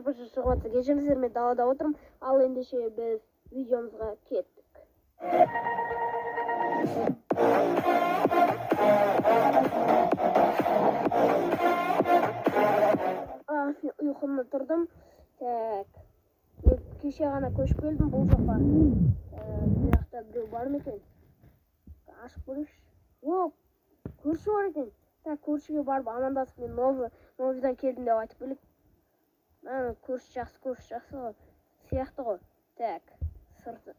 быжыр шығып жатса кешіріңіздер, мен далада отырмын. Ал ендеше біз видеомызға кеттік. Мен ұйқымда тұрдым. Так. Мен кеше ғана көшіп келдім бұл жаққа. Бұл жақта біреу бар ма екен? Ашып көрейікші. О, көрші бар екен. Так, көршіге барып амандасып, мен Новидан келдім деп айтып келіп. Көрші жақсы ғой. Сияқты ғой. Так,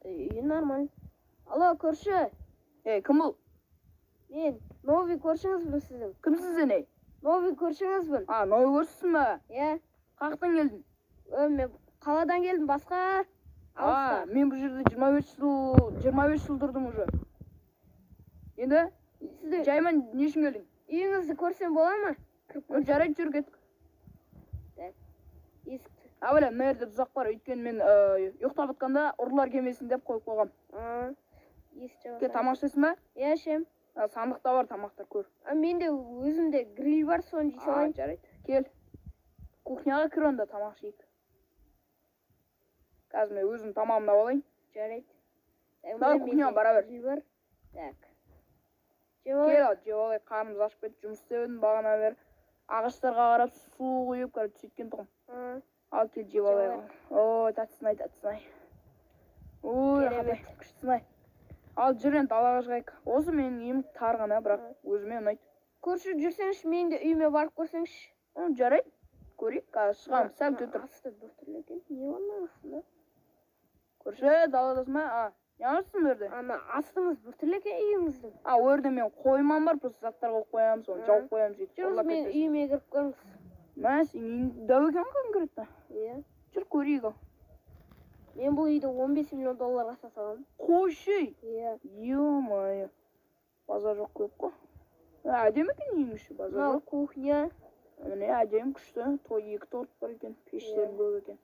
үйі нормально. Алло, көрші. Кім бұл? Мен Нови көршіңізбін сіздің. Кімсіз ей? Нови көршіңізбін. Нови көршісің ба? Қақтан келдің? Мен қаладан келдім, басқа. Мен бұл жерде 25 жыл тұрдым уже. Енді жайман не үшін келдің? Үйіңізді көрсем бола ма? Жарайды, жүр кеттік. Есікті. Бәлем, мына жерде тұзақ бар, өйткені мен ұйықтап жатқанда ұрылар келмесін деп қойып қойғам. Тамақ ішесің ба? Ішем. Сандықта бар тамақтар, көр. Менде өзімде гриль бар, соны жей салайын. Жарайды. Кел. Кухняға кір онда тамақ жейік. Қазір мен өзім тамағымды алайын. Жарайды. Дағы кухняға бара бер. Так. Кел ал, жеп алайық, қарнымыз ашып кетті, жұмыс істедім бағана бер. Ағаштарға қарап су құйып, сөйткен тұғым. Ал кел жеп алайық. Ой, татсынай. Ой, қандай күштісінай. Ал жүр енді далаға шығайық. Осы менің үйім тар ғана, бірақ өзіме ұнайды. Көрші жүрсеңші, мен де үйіме барып көрсеңші. Жарайды. Көрейік, қазір шығамыз, сәл төтір. Асты біртүрлі екен, не оның астында? Көрші, даладасың ба? Не арсың өрді? Астыңыз біртүрлі екен үйіңіздің. Өрді мен қоймам бар, просто заттар қойып қоямын, соны жауып қоямын сөйтіп. Жүріңіз, мен үйіме кіріп көріңіз. Сен үйің дәу екен конкретті? Жүр көрейік ал. Мен бұл үйді 15 миллион долларға сата аламын. Қойшы? Е-майы. Базар жоқ көп қой. Әдемі екен үйің іші, базар жоқ. Кухня. Міне әдемі күшті. Екі торт бар екен, пештер көп екен.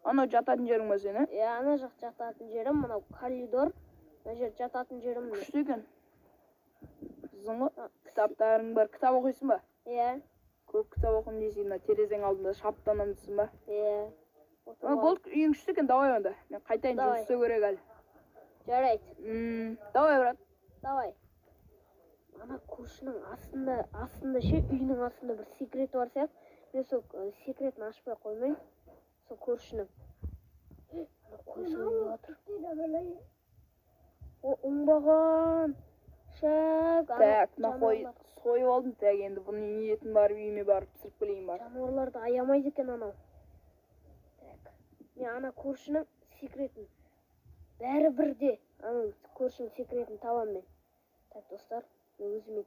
Анау жататын жерің ба сен, ана жақ жататын жерім, мынау коридор. Мына жер жататын жерім. Күшті екен. Қызың ғой, кітаптарың бар. Кітап оқисың ба? Көп кітап оқым дейсің, терезең алдында шаптанам дейсің ба? Болды, үйің күшті екен, давай онда. Мен қайтайын, жұмыс істеу керек әлі. Жарайды. Давай, брат. Давай. Ана көршінің астында ше, үйінің астында бір секреті бар сияқты. Мен сол секретін ашпай қоймайын. Сол көршінің. Қой сойып жатыр. Оңбаған. Шәк. Так, мына қой сойып алдым, так, енді бұның ниетін барып, үйіме барып пісіріп келейін бар. Жануарларды аямайды екен анау. Мен ана көршінің секретін бәрі бірде. Ана көршінің секретін табам мен. Так, достар, мен өзіме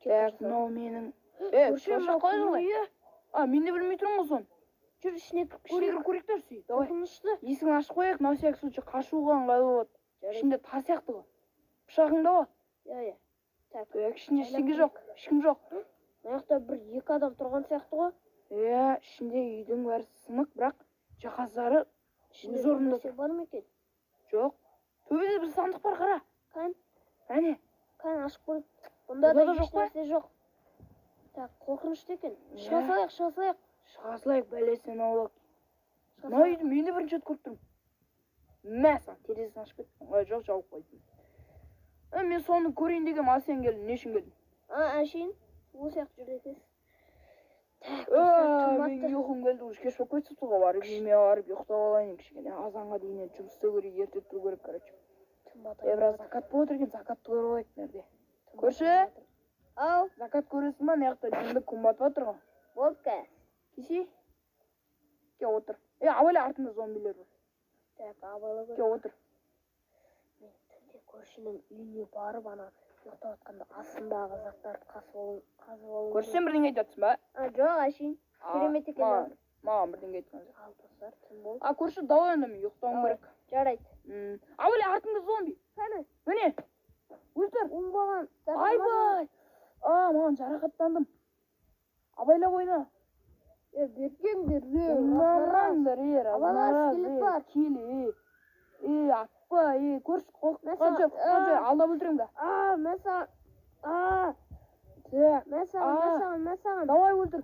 Так, мынау менің. Көрші қой жылай. Мен де білмей тұрмын ғой сон. Жүр, ішіне көрейік дәрсей. Давай. Қорқынышты. Есігін ашып қояйық, на всякий случай қашуға ыңғайлы болады. Ішінде тар сияқты ғой. Пышағың да бар. Так, ішінде ештеңе жоқ, ешкім жоқ. Мына жақта бір-екі адам тұрған сияқты ғой. Ішінде үйдің бәрі сынық, бірақ жиһаздары өз орнында тұр. Бар ма екен? Жоқ. Төбеде бір сандық бар, қара. Қан? Әне. Қан ашып көрейік. Бұнда да еш нәрсе жоқ. Так, қорқынышты екен. Шыға салайық. Шыға салайық, бәлесін аулақ. Мына үйді мен де бірінші рет көріп тұрмын. Мәсін, терезесін ашып кеттім. Жоқ, жауып қойдым. Мен соны көрейін деген, ал сен келдің, не үшін келдің? Әшейін, ол сияқты жүрді екенсіз. Мен ұйқым келді, уже кеш болып кетті тұға барып, үйіме барып ұйықтап алайын кішкене. Азанға дейін жұмыс істеу керек, ерте тұру керек, короче. Біраз закат болып отыр екен, закатты көріп алайық нәрде. Көрші? Ау, закат көресің ба, мына жақта жүнді күн батып отыр ғой. болды қа. Кеше? Кел отыр. Абайла, артында зомбилер бар. Так, абайла көр. Кел отыр. Мен түнде көршінің үйіне барып, ана ұйықтап отқанда астындағы заттарды қазып алу. Көрсен бірдеңе айтып жатсың ба? Жоқ, әшейін. Керемет екен. Маған бірдеңе айтқан жоқ. Ал достар, түн болды. Көрші, давай онда, мен ұйықтауым керек. Жарайды. Абайла, артында зомби. Қане? Міне. Өздір. Оңбаған. Айбай. Маған жарақаттандым. Абайлап ойна. Бергендер. Ұнамаңдар, Абайлар, скелет бар. Келе. Аппа, көрші қорқынша алдап өлтірем да. Мен саған. Давай өлтір.